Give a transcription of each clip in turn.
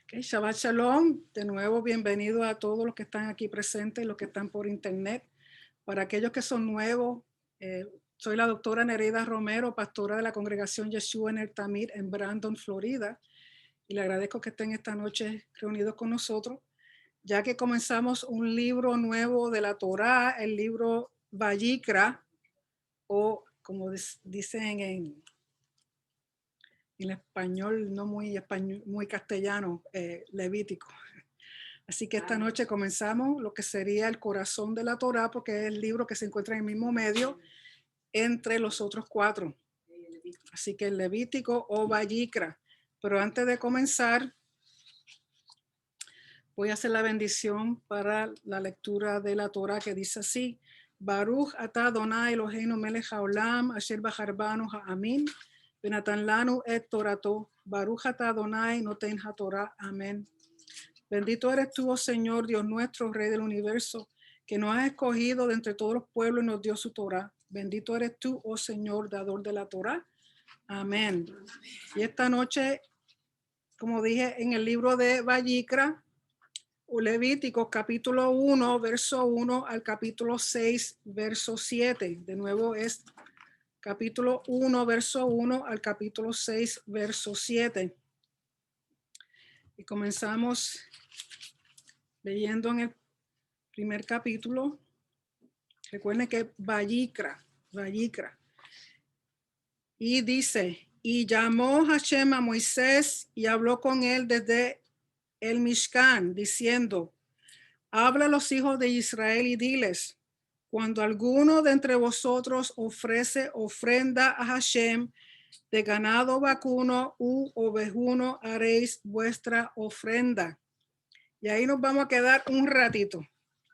Okay, Shabbat Shalom, de nuevo bienvenido a todos los que están aquí presentes y los que están por internet. Para aquellos que son nuevos, soy la doctora Nereida Romero, pastora de la congregación Yeshua en el Tamir en Brandon, Florida, y le agradezco que estén esta noche reunidos con nosotros, ya que comenzamos un libro nuevo de la Torá, el libro Vayikra, o como dicen en español, no muy español, muy castellano, Levítico. Así que esta noche comenzamos lo que sería el corazón de la Torá, porque es el libro que se encuentra en el mismo medio entre los otros cuatro. Así que el Levítico o Vayikra. Pero antes de comenzar, voy a hacer la bendición para la lectura de la Torá, que dice así: Baruch atah Adonai Eloheinu melech haolam asher bacharbanu ha'amin v'natan lanu et torato. Baruch atah Adonai noten haTorah. Amén. Bendito eres tú, oh Señor, Dios nuestro, Rey del universo, que nos has escogido de entre todos los pueblos y nos dio su Torá. Bendito eres tú, oh Señor, dador de la Torá. Amén. Y esta noche, como dije, en el libro de Vayikra, Levíticos capítulo 1, verso 1 al capítulo 6, verso 7. De nuevo es capítulo 1, verso 1 al capítulo 6, verso 7. Y comenzamos leyendo en el primer capítulo. Recuerden que Vayikra. Y dice, y llamó Hashem a Moisés y habló con él desde el Mishkan, diciendo, habla a los hijos de Israel y diles, cuando alguno de entre vosotros ofrece ofrenda a Hashem de ganado vacuno u ovejuno, haréis vuestra ofrenda. Y ahí nos vamos a quedar un ratito,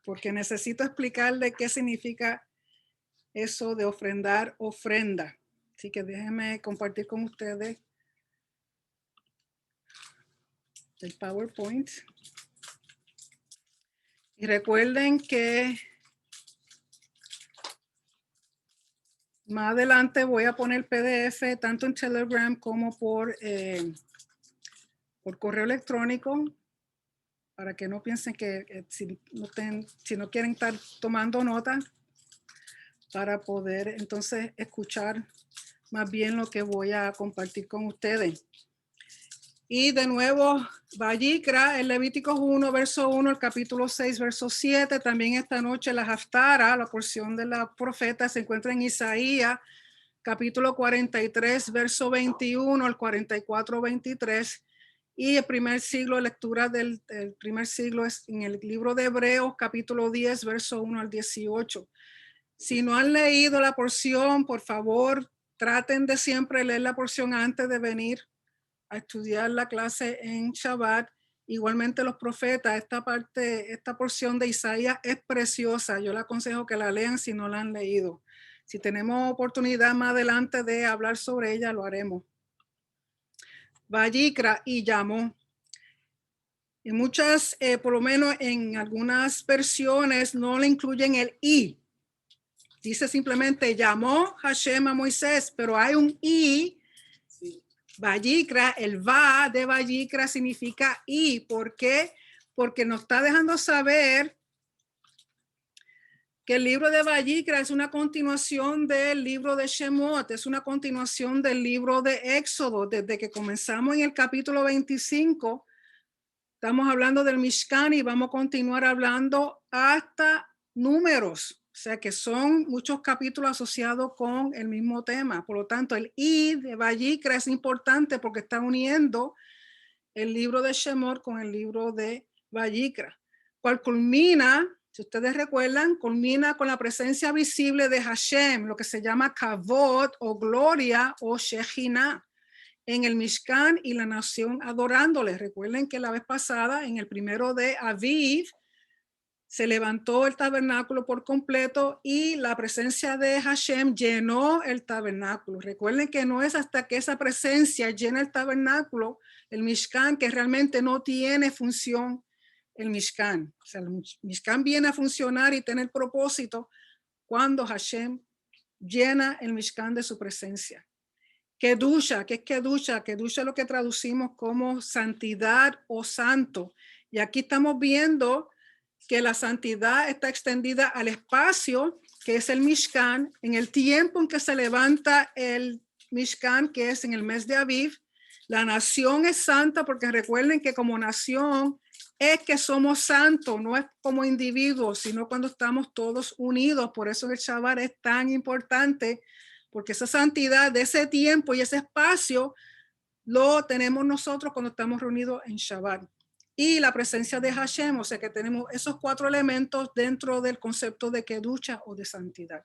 porque necesito explicarle qué significa eso de ofrendar ofrenda. Así que déjenme compartir con ustedes el PowerPoint. Y recuerden que más adelante voy a poner PDF tanto en Telegram como por correo electrónico, para que no piensen que si no quieren estar tomando nota, para poder entonces escuchar más bien lo que voy a compartir con ustedes. Y de nuevo, Vayikra, el Levítico 1, verso 1, el capítulo 6, verso 7. También esta noche la Haftara, la porción de la profeta, se encuentra en Isaías, capítulo 43, verso 21 al 44, 23. Y el primer siglo, lectura del primer siglo es en el libro de Hebreos, capítulo 10, verso 1 al 18. Si no han leído la porción, por favor, traten de siempre leer la porción antes de venir a estudiar la clase en Shabbat. Igualmente los profetas, esta porción de Isaías es preciosa. Yo les aconsejo que la lean si no la han leído. Si tenemos oportunidad más adelante de hablar sobre ella, lo haremos. Vayikra, y llamó. En muchas, por lo menos en algunas versiones, no le incluyen el y. Dice simplemente llamó Hashem a Moisés, pero hay un y. Vayikra, el va de Vayikra significa y. ¿Por qué? Porque nos está dejando saber que el libro de Vayikra es una continuación del libro de Shemot, es una continuación del libro de Éxodo. Desde que comenzamos en el capítulo 25, estamos hablando del Mishkan y vamos a continuar hablando hasta Números. O sea que son muchos capítulos asociados con el mismo tema. Por lo tanto, el I de Vayikra es importante porque está uniendo el libro de Shemot con el libro de Vayikra, cual culmina, si ustedes recuerdan, culmina con la presencia visible de Hashem, lo que se llama Kavod o gloria o Shejina en el Mishkan y la nación adorándole. Recuerden que la vez pasada, en el primero de Aviv, se levantó el tabernáculo por completo y la presencia de Hashem llenó el tabernáculo. Recuerden que no es hasta que esa presencia llena el tabernáculo, el Mishkan, que realmente no tiene función el Mishkan. O sea, el Mishkan viene a funcionar y tener propósito cuando Hashem llena el Mishkan de su presencia. Kedusha, ¿qué es Kedusha? Kedusha es lo que traducimos como santidad o santo. Y aquí estamos viendo que la santidad está extendida al espacio, que es el Mishkan, en el tiempo en que se levanta el Mishkan, que es en el mes de Aviv. La nación es santa porque recuerden que como nación es que somos santos, no es como individuos, sino cuando estamos todos unidos. Por eso el Shabbat es tan importante, porque esa santidad de ese tiempo y ese espacio lo tenemos nosotros cuando estamos reunidos en Shabbat. Y la presencia de Hashem, o sea que tenemos esos 4 elementos dentro del concepto de Kedusha o de santidad.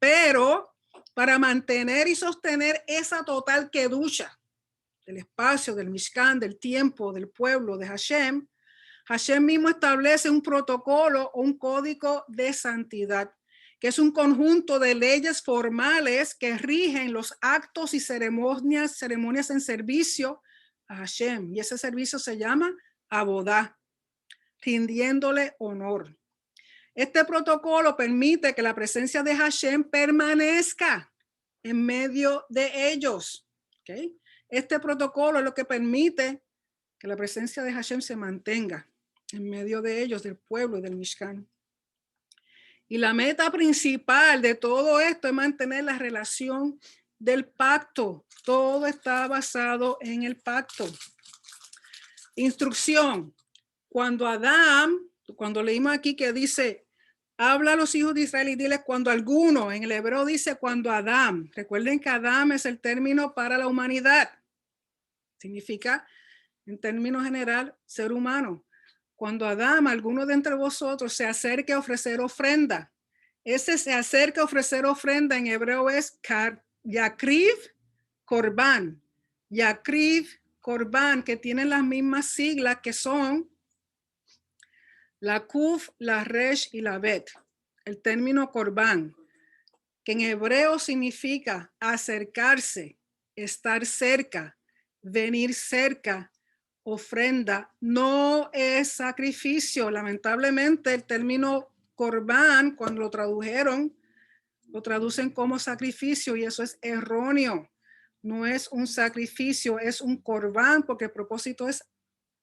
Pero para mantener y sostener esa total Kedusha del espacio, del Mishkan, del tiempo, del pueblo, de Hashem, Hashem mismo establece un protocolo o un código de santidad, que es un conjunto de leyes formales que rigen los actos y ceremonias en servicio a Hashem. Y ese servicio se llama Abodá, rindiéndole honor. Este protocolo permite que la presencia de Hashem permanezca en medio de ellos. ¿Okay? Este protocolo es lo que permite que la presencia de Hashem se mantenga en medio de ellos, del pueblo y del Mishkan. Y la meta principal de todo esto es mantener la relación del pacto. Todo está basado en el pacto. Instrucción. Cuando leímos aquí que dice, habla a los hijos de Israel y diles cuando alguno, en el hebreo dice cuando Adam. Recuerden que Adam es el término para la humanidad. Significa, en términos general, ser humano. Cuando Adam, alguno de entre vosotros, se acerque a ofrecer ofrenda. Ese se acerca a ofrecer ofrenda en hebreo es Yakriv Korban. Yakriv Korban, que tienen las mismas siglas que son la Kuf, la Resh y la Bet. El término Korban, que en hebreo significa acercarse, estar cerca, venir cerca, ofrenda, no es sacrificio. Lamentablemente el término Corbán, cuando lo tradujeron, lo traducen como sacrificio y eso es erróneo. No es un sacrificio, es un Corbán, porque el propósito es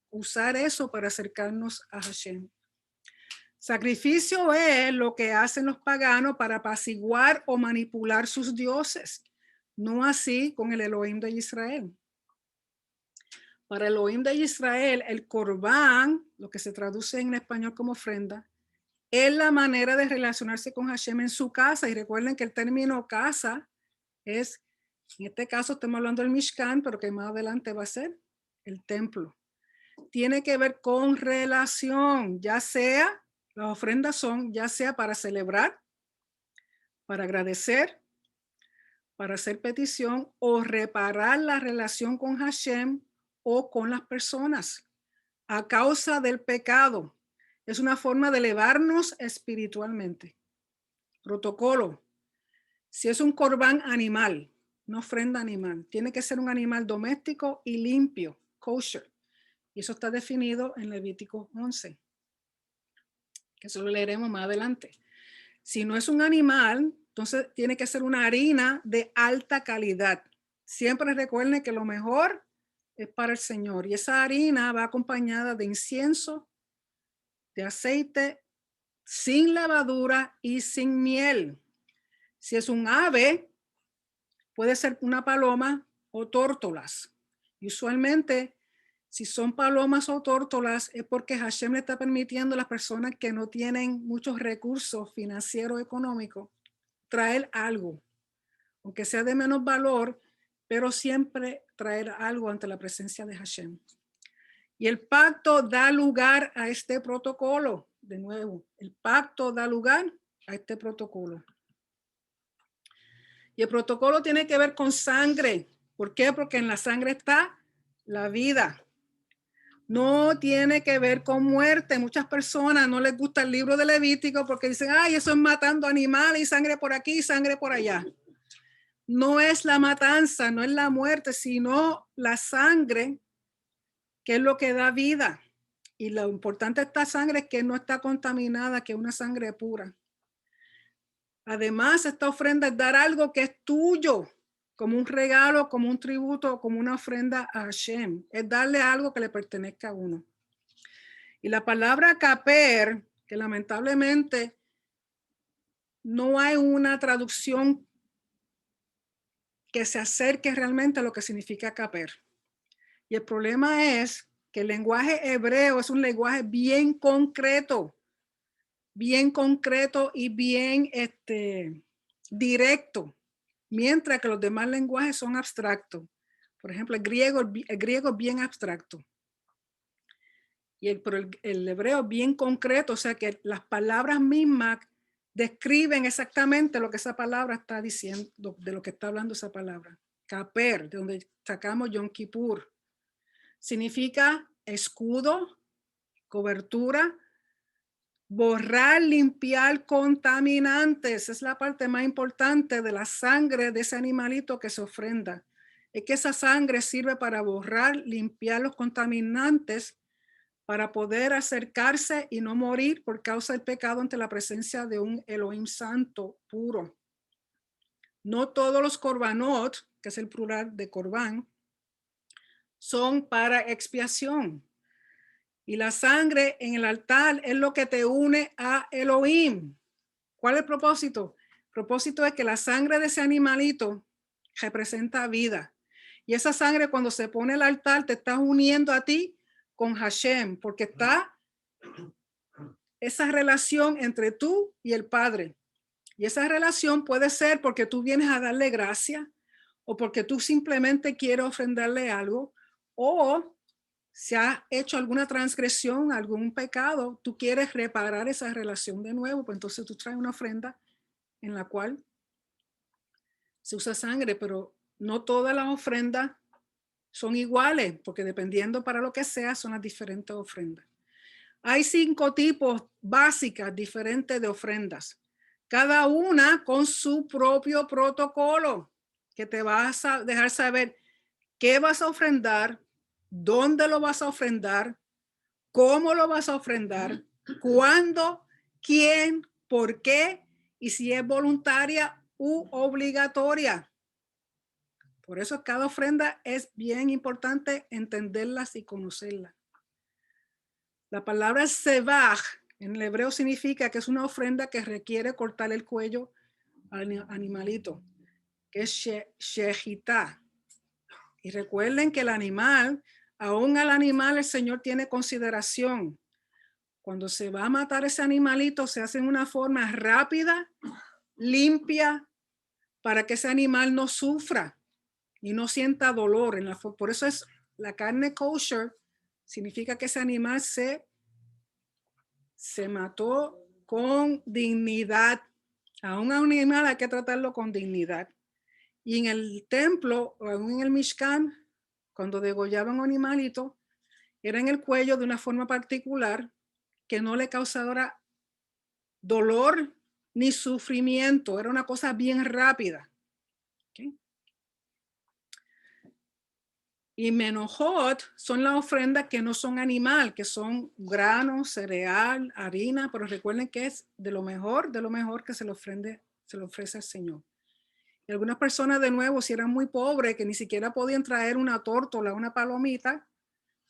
usar eso para acercarnos a Hashem. Sacrificio es lo que hacen los paganos para apaciguar o manipular sus dioses, no así con el Elohim de Israel. Para el Elohim de Israel, el Corbán, lo que se traduce en español como ofrenda, es la manera de relacionarse con Hashem en su casa. Y recuerden que el término casa es, en este caso estamos hablando del Mishkan, pero que más adelante va a ser el templo. Tiene que ver con relación, ya sea, las ofrendas son ya sea para celebrar, para agradecer, para hacer petición o reparar la relación con Hashem o con las personas a causa del pecado. Es una forma de elevarnos espiritualmente. Protocolo. Si es un corbán animal, una ofrenda animal, tiene que ser un animal doméstico y limpio, kosher. Y eso está definido en Levítico 11, que eso lo leeremos más adelante. Si no es un animal, entonces tiene que ser una harina de alta calidad. Siempre recuerden que lo mejor es para el Señor. Y esa harina va acompañada de incienso, de aceite, sin levadura y sin miel. Si es un ave, puede ser una paloma o tórtolas. Y usualmente, si son palomas o tórtolas, es porque Hashem le está permitiendo a las personas que no tienen muchos recursos financieros económicos traer algo, aunque sea de menos valor, pero siempre traer algo ante la presencia de Hashem. Y el pacto da lugar a este protocolo. De nuevo, el pacto da lugar a este protocolo. Y el protocolo tiene que ver con sangre. ¿Por qué? Porque en la sangre está la vida. No tiene que ver con muerte. Muchas personas no les gusta el libro de Levítico porque dicen, ay, eso es matando animales y sangre por aquí y sangre por allá. No es la matanza, no es la muerte, sino la sangre, que es lo que da vida. Y lo importante de esta sangre es que no está contaminada, que es una sangre pura. Además, esta ofrenda es dar algo que es tuyo. como un regalo, como un tributo, como una ofrenda a Hashem. Es darle algo que le pertenezca a uno. Y la palabra kaper, que lamentablemente no hay una traducción que se acerque realmente a lo que significa kaper. Y el problema es que el lenguaje hebreo es un lenguaje bien concreto y bien directo, mientras que los demás lenguajes son abstractos. Por ejemplo, el griego es bien abstracto. Pero el hebreo es bien concreto, o sea que las palabras mismas describen exactamente lo que esa palabra está diciendo, de lo que está hablando esa palabra. Kaper, de donde sacamos Yom Kippur, significa escudo, cobertura, borrar, limpiar contaminantes. Es la parte más importante de la sangre de ese animalito que se ofrenda. Es que esa sangre sirve para borrar, limpiar los contaminantes, para poder acercarse y no morir por causa del pecado ante la presencia de un Elohim santo puro. No todos los korbanot, que es el plural de corbán, son para expiación. Y la sangre en el altar es lo que te une a Elohim. ¿Cuál es el propósito? El propósito es que la sangre de ese animalito representa vida. Y esa sangre cuando se pone el altar te está uniendo a ti con Hashem, porque está esa relación entre tú y el Padre. Y esa relación puede ser porque tú vienes a darle gracia o porque tú simplemente quieres ofrendarle algo, o si has hecho alguna transgresión, algún pecado, tú quieres reparar esa relación de nuevo, pues entonces tú traes una ofrenda en la cual se usa sangre, pero no todas las ofrendas son iguales, porque dependiendo para lo que sea, son las diferentes ofrendas. Hay 5 tipos básicas diferentes de ofrendas, cada una con su propio protocolo, que te vas a dejar saber qué vas a ofrendar, dónde lo vas a ofrendar, cómo lo vas a ofrendar, cuándo, quién, por qué y si es voluntaria u obligatoria. Por eso cada ofrenda es bien importante entenderlas y conocerlas. La palabra sebaj en el hebreo significa que es una ofrenda que requiere cortar el cuello al animalito, que es shejitá. Y recuerden que el animal, aún al animal el Señor tiene consideración. Cuando se va a matar ese animalito, se hace en una forma rápida, limpia, para que ese animal no sufra y no sienta dolor. Por eso es la carne kosher, significa que ese animal se mató con dignidad. A un animal hay que tratarlo con dignidad. Y en el templo, o en el Mishkan, cuando degollaban un animalito, era en el cuello de una forma particular que no le causara dolor ni sufrimiento. Era una cosa bien rápida. ¿Okay? Y menojot son las ofrendas que no son animal, que son grano, cereal, harina, pero recuerden que es de lo mejor que se le ofrece al Señor. Y algunas personas, de nuevo, si eran muy pobres, que ni siquiera podían traer una tórtola, una palomita,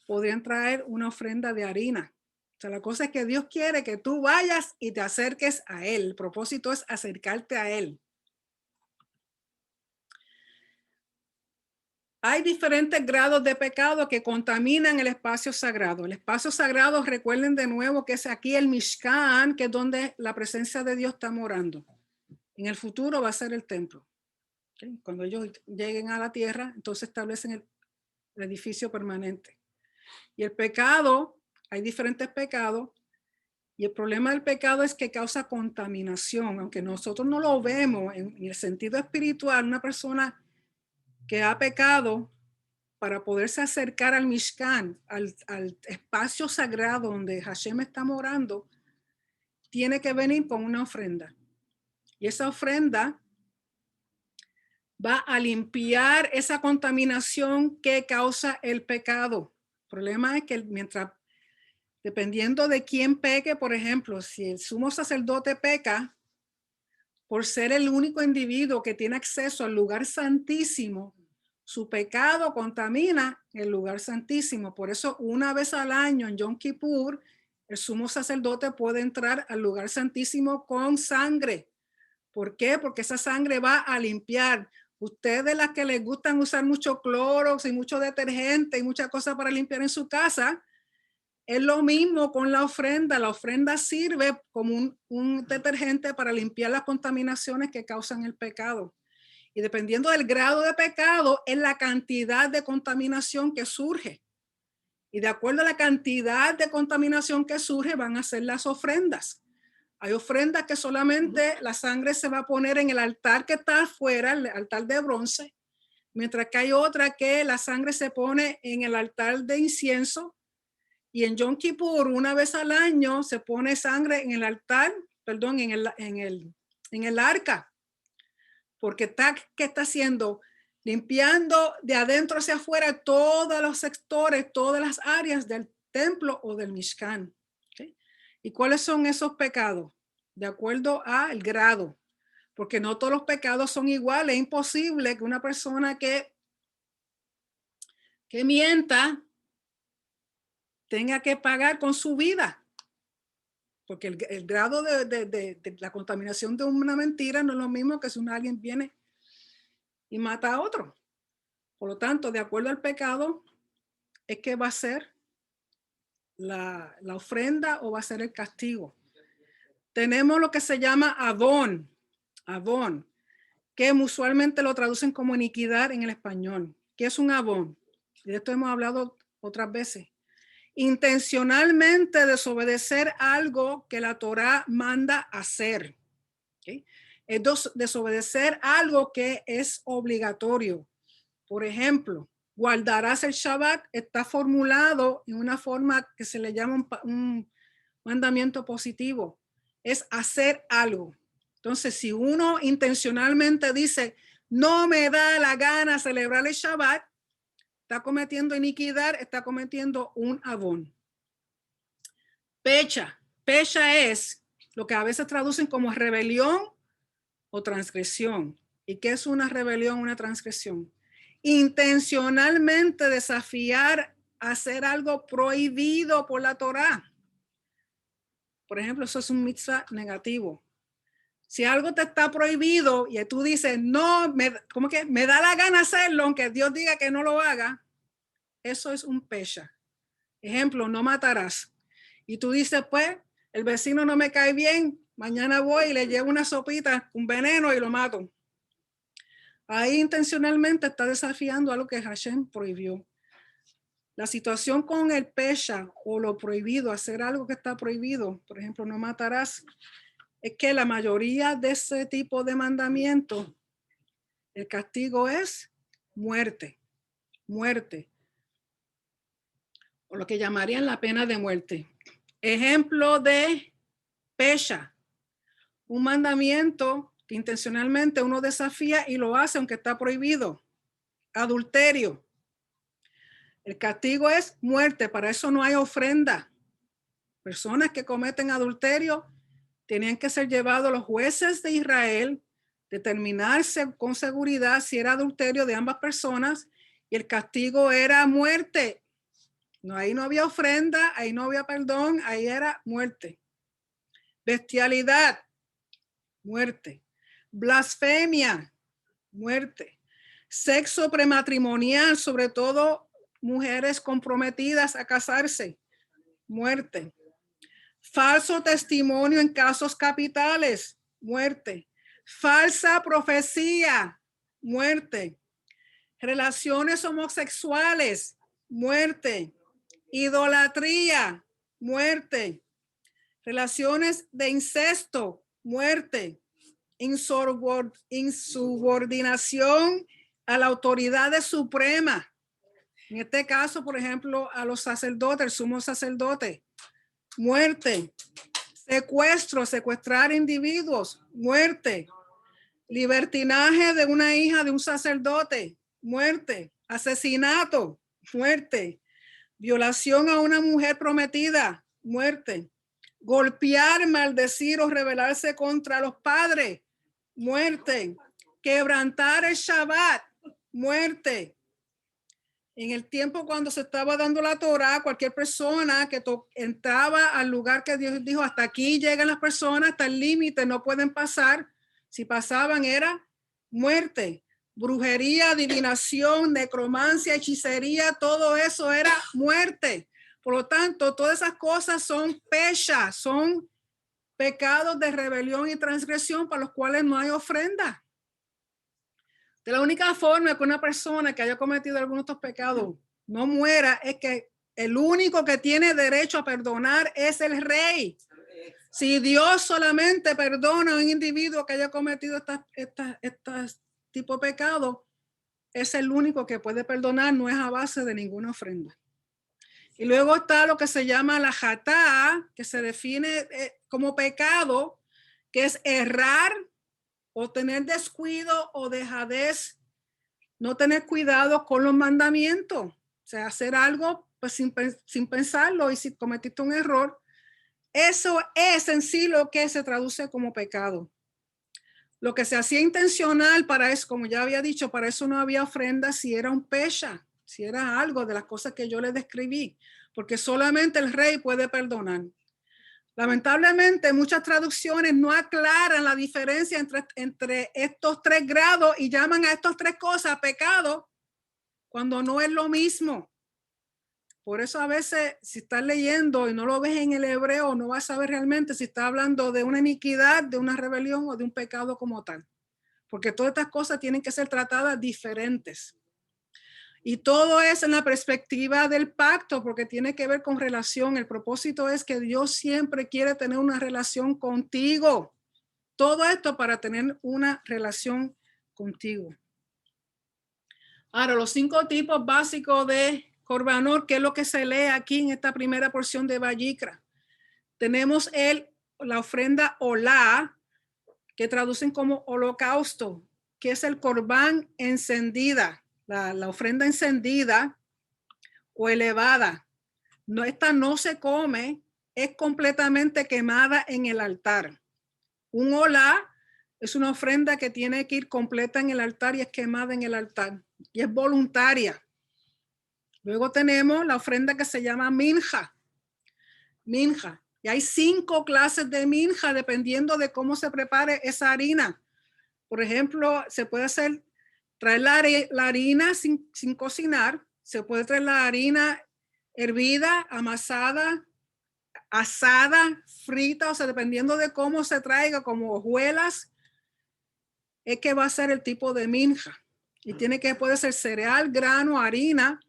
podrían traer una ofrenda de harina. O sea, la cosa es que Dios quiere que tú vayas y te acerques a Él. El propósito es acercarte a Él. Hay diferentes grados de pecado que contaminan el espacio sagrado. El espacio sagrado, recuerden de nuevo que es aquí el Mishkan, que es donde la presencia de Dios está morando. En el futuro va a ser el templo. ¿Okay? Cuando ellos lleguen a la tierra, entonces establecen el edificio permanente. Y el pecado, hay diferentes pecados, y el problema del pecado es que causa contaminación. Aunque nosotros no lo vemos en el sentido espiritual, una persona que ha pecado, para poderse acercar al Mishkan, al espacio sagrado donde Hashem está morando, tiene que venir con una ofrenda. Y esa ofrenda va a limpiar esa contaminación que causa el pecado. El problema es que dependiendo de quién peque, por ejemplo, si el sumo sacerdote peca, por ser el único individuo que tiene acceso al lugar santísimo, su pecado contamina el lugar santísimo. Por eso, una vez al año en Yom Kippur, el sumo sacerdote puede entrar al lugar santísimo con sangre. ¿Por qué? Porque esa sangre va a limpiar. Ustedes, las que les gustan usar mucho cloro y mucho detergente y muchas cosas para limpiar en su casa, es lo mismo con la ofrenda. La ofrenda sirve como un detergente para limpiar las contaminaciones que causan el pecado. Y dependiendo del grado de pecado, es la cantidad de contaminación que surge. Y de acuerdo a la cantidad de contaminación que surge, van a ser las ofrendas. Hay ofrendas que solamente la sangre se va a poner en el altar que está afuera, el altar de bronce, mientras que hay otra que la sangre se pone en el altar de incienso. Y en Yom Kippur, una vez al año, se pone sangre en el altar, perdón, en el arca, porque ¿qué está haciendo? Limpiando de adentro hacia afuera todos los sectores, todas las áreas del templo o del Mishkan. ¿Okay? ¿Y cuáles son esos pecados? De acuerdo al grado, porque no todos los pecados son iguales. Es imposible que una persona que mienta tenga que pagar con su vida, porque el grado de la contaminación de una mentira no es lo mismo que si alguien viene y mata a otro. Por lo tanto, de acuerdo al pecado, es que va a ser la ofrenda o va a ser el castigo. Tenemos lo que se llama avón, que usualmente lo traducen como iniquidad en el español. ¿Qué es un avón? De esto hemos hablado otras veces. Intencionalmente desobedecer algo que la Torá manda hacer. ¿Okay? Es desobedecer algo que es obligatorio. Por ejemplo, guardarás el Shabbat está formulado en una forma que se le llama un mandamiento positivo. Es hacer algo. Entonces, si uno intencionalmente dice, no me da la gana celebrar el Shabbat, está cometiendo iniquidad, está cometiendo un avón. Pecha es lo que a veces traducen como rebelión o transgresión. ¿Y qué es una rebelión, una transgresión? Intencionalmente desafiar a hacer algo prohibido por la Torá. Por ejemplo, eso es un mitzvah negativo. Si algo te está prohibido y tú dices, no, ¿cómo que? Me da la gana hacerlo, aunque Dios diga que no lo haga, eso es un pecha. Ejemplo, no matarás. Y tú dices, pues, el vecino no me cae bien, mañana voy y le llevo una sopita, un veneno y lo mato. Ahí intencionalmente está desafiando algo que Hashem prohibió. La situación con el pecha o lo prohibido, hacer algo que está prohibido, por ejemplo, no matarás, es que la mayoría de ese tipo de mandamientos, el castigo es muerte, o lo que llamarían la pena de muerte. Ejemplo de pecha, un mandamiento que intencionalmente uno desafía y lo hace aunque está prohibido. Adulterio. El castigo es muerte, para eso no hay ofrenda. Personas que cometen adulterio tenían que ser llevados a los jueces de Israel, determinarse con seguridad si era adulterio de ambas personas y el castigo era muerte. No, ahí no había ofrenda, ahí no había perdón, ahí era muerte. Bestialidad, muerte. Blasfemia, muerte. Sexo prematrimonial, sobre todo mujeres comprometidas a casarse, muerte. Falso testimonio en casos capitales, muerte. Falsa profecía, muerte. Relaciones homosexuales, muerte. Idolatría, muerte. Relaciones de incesto, muerte. Insubordinación a la autoridad suprema. En este caso, por ejemplo, a los sacerdotes, el sumo sacerdote, muerte. Secuestro, secuestrar individuos, muerte. Libertinaje de una hija de un sacerdote, muerte. Asesinato, muerte. Violación a una mujer prometida, muerte. Golpear, maldecir o rebelarse contra los padres, muerte. Quebrantar el Shabbat, muerte. En el tiempo cuando se estaba dando la Torá, cualquier persona que entraba al lugar que Dios dijo, hasta aquí llegan las personas, hasta el límite, no pueden pasar. Si pasaban era muerte. Brujería, adivinación, necromancia, hechicería, todo eso era muerte. Por lo tanto, todas esas cosas son pechas, son pecados de rebelión y transgresión para los cuales no hay ofrenda. De la única forma que una persona que haya cometido algunos de estos pecados no muera es que el único que tiene derecho a perdonar es el rey. Si Dios solamente perdona a un individuo que haya cometido estas tipo de pecado, es el único que puede perdonar, no es a base de ninguna ofrenda. Y luego está lo que se llama la jatá, que se define como pecado, que es errar o tener descuido o dejadez, no tener cuidado con los mandamientos, o sea, hacer algo pues sin pensarlo, y si cometiste un error, eso es en sí lo que se traduce como pecado. Lo que se hacía intencional para eso, como ya había dicho, para eso no había ofrenda si era un pesha, si era algo de las cosas que yo les describí, porque solamente el rey puede perdonar. Lamentablemente, muchas traducciones no aclaran la diferencia entre estos tres grados y llaman a estas tres cosas pecado, cuando no es lo mismo. Por eso a veces, si estás leyendo y no lo ves en el hebreo, no vas a saber realmente si está hablando de una iniquidad, de una rebelión o de un pecado como tal. Porque todas estas cosas tienen que ser tratadas diferentes. Y todo es en la perspectiva del pacto, porque tiene que ver con relación. El propósito es que Dios siempre quiere tener una relación contigo. Todo esto para tener una relación contigo. Ahora, los 5 tipos básicos de Corbanot, que es lo que se lee aquí en esta primera porción de Vayikra. Tenemos la ofrenda Olá, que traducen como holocausto, que es el corbán encendida, la ofrenda encendida o elevada. No, esta no se come, es completamente quemada en el altar. Un olá es una ofrenda que tiene que ir completa en el altar y es quemada en el altar y es voluntaria. Luego tenemos la ofrenda que se llama minja. Minja. Y hay 5 clases de minja dependiendo de cómo se prepare esa harina. Por ejemplo, se puede traer la harina sin cocinar, se puede traer la harina hervida, amasada, asada, frita, o sea, dependiendo de cómo se traiga, como hojuelas, es que va a ser el tipo de minja. Y puede ser cereal, grano, harina,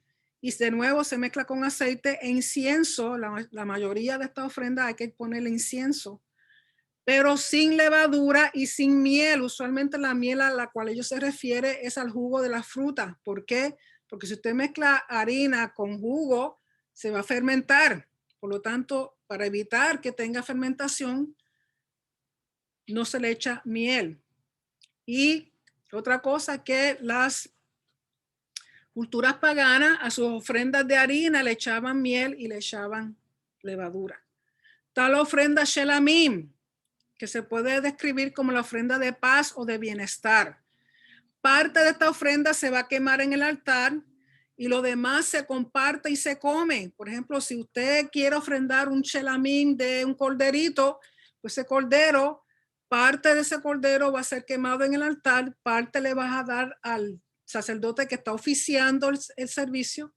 y de nuevo se mezcla con aceite e incienso. La mayoría de esta ofrenda hay que ponerle incienso, pero sin levadura y sin miel. Usualmente la miel a la cual ellos se refiere es al jugo de la fruta. ¿Por qué? Porque si usted mezcla harina con jugo, se va a fermentar. Por lo tanto, para evitar que tenga fermentación, no se le echa miel. Y otra cosa, que las culturas paganas a sus ofrendas de harina le echaban miel y le echaban levadura. Está la ofrenda shelamim, que se puede describir como la ofrenda de paz o de bienestar. Parte de esta ofrenda se va a quemar en el altar y lo demás se comparte y se come. Por ejemplo, si usted quiere ofrendar un shelamim de un corderito, pues ese cordero, parte de ese cordero va a ser quemado en el altar, parte le vas a dar al sacerdote que está oficiando el servicio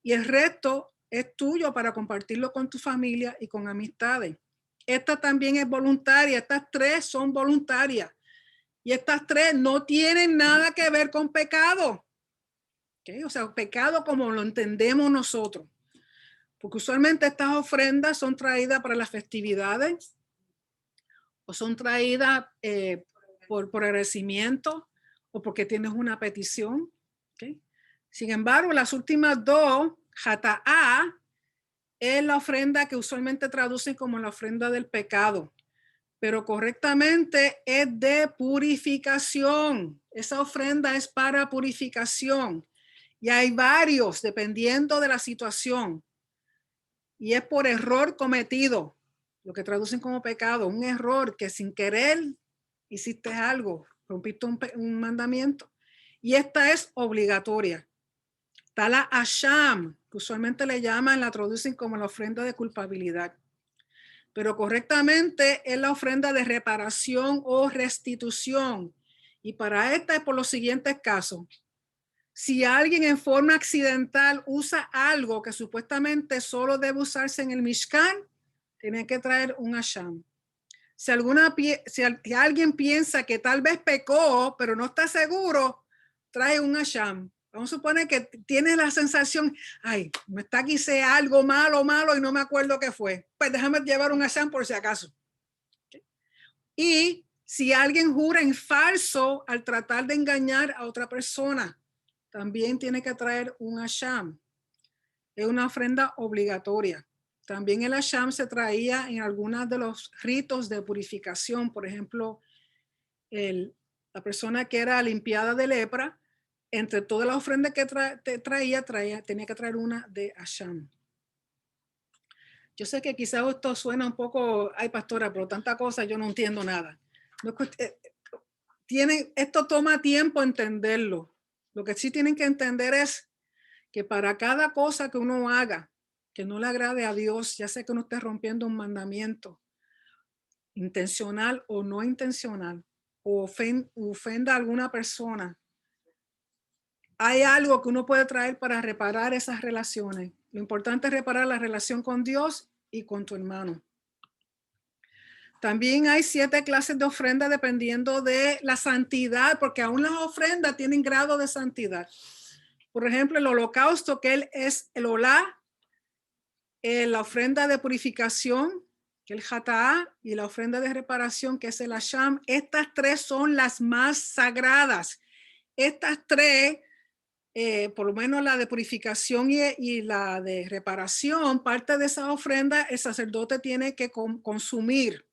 y el resto es tuyo para compartirlo con tu familia y con amistades. Esta también es voluntaria, estas 3 son voluntarias y estas 3 no tienen nada que ver con pecado. ¿Okay? O sea, pecado como lo entendemos nosotros. Porque usualmente estas ofrendas son traídas para las festividades o son traídas por agradecimiento o porque tienes una petición. ¿Okay? Sin embargo, las últimas 2, jata'a, es la ofrenda que usualmente traducen como la ofrenda del pecado, pero correctamente es de purificación. Esa ofrenda es para purificación y hay varios dependiendo de la situación y es por error cometido, lo que traducen como pecado, un error que sin querer hiciste algo, rompiste un mandamiento. Y esta es obligatoria. Está la asham, que usualmente le llaman, la traducen como la ofrenda de culpabilidad. Pero correctamente es la ofrenda de reparación o restitución. Y para esta es por los siguientes casos. Si alguien en forma accidental usa algo que supuestamente solo debe usarse en el Mishkan, tiene que traer un asham. Si alguien piensa que tal vez pecó, pero no está seguro, trae un asham. Vamos a suponer que tienes la sensación, ay, me está aquí sea algo malo y no me acuerdo qué fue. Pues déjame llevar un asham por si acaso. Y si alguien jura en falso al tratar de engañar a otra persona, también tiene que traer un asham. Es una ofrenda obligatoria. También el asham se traía en algunos de los ritos de purificación. Por ejemplo, la persona que era limpiada de lepra, entre todas las ofrendas que traía, tenía que traer una de asham. Yo sé que quizás esto suena un poco, ay pastora, pero tanta cosa yo no entiendo nada. Esto toma tiempo entenderlo. Lo que sí tienen que entender es que para cada cosa que uno haga que no le agrade a Dios, ya sea que uno esté rompiendo un mandamiento, intencional o no intencional, o ofenda a alguna persona, hay algo que uno puede traer para reparar esas relaciones. Lo importante es reparar la relación con Dios y con tu hermano. También hay 7 clases de ofrenda dependiendo de la santidad, porque aún las ofrendas tienen grado de santidad. Por ejemplo, el holocausto, que es el olá, la ofrenda de purificación, que es el jataá, y la ofrenda de reparación, que es el asham. Estas 3 son las más sagradas. Estas 3, por lo menos la de purificación y la de reparación, parte de esa ofrenda el sacerdote tiene que consumir.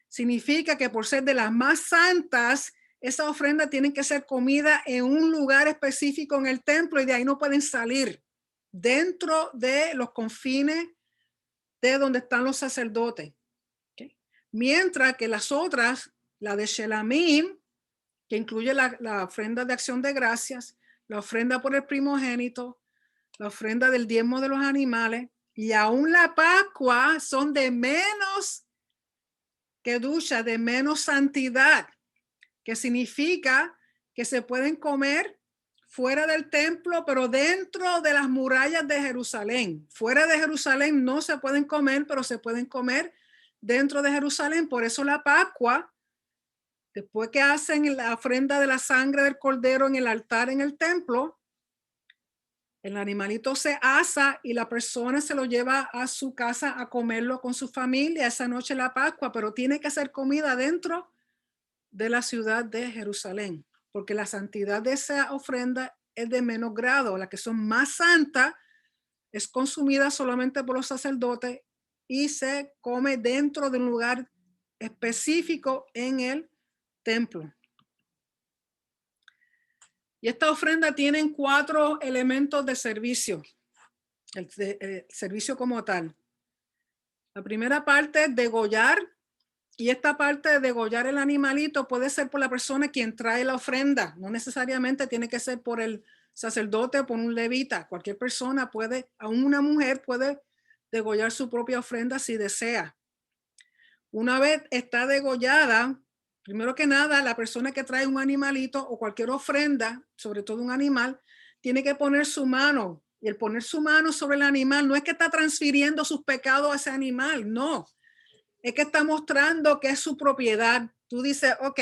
Significa que por ser de las más santas, esa ofrenda tiene que ser comida en un lugar específico en el templo y de ahí no pueden salir dentro de los confines de donde están los sacerdotes. ¿Okay? Mientras que las otras, la de Shelamim, que incluye la ofrenda de acción de gracias, la ofrenda por el primogénito, la ofrenda del diezmo de los animales y aún la Pascua, son de menos kedusha, de menos santidad, que significa que se pueden comer fuera del templo, pero dentro de las murallas de Jerusalén. Fuera de Jerusalén no se pueden comer, pero se pueden comer dentro de Jerusalén. Por eso la Pascua, después que hacen la ofrenda de la sangre del cordero en el altar en el templo, el animalito se asa y la persona se lo lleva a su casa a comerlo con su familia esa noche la Pascua, pero tiene que ser comida dentro de la ciudad de Jerusalén, porque la santidad de esa ofrenda es de menos grado. La que son más santas es consumida solamente por los sacerdotes y se come dentro de un lugar específico en el templo. Y esta ofrenda tiene 4 elementos de servicio, el servicio como tal. La primera parte es degollar, y esta parte de degollar el animalito puede ser por la persona quien trae la ofrenda, no necesariamente tiene que ser por el sacerdote o por un levita. Cualquier persona puede, aún una mujer puede degollar su propia ofrenda si desea. Una vez está degollada, primero que nada, la persona que trae un animalito o cualquier ofrenda, sobre todo un animal, tiene que poner su mano. Y el poner su mano sobre el animal no es que está transfiriendo sus pecados a ese animal, no. Es que está mostrando que es su propiedad. Tú dices, ok,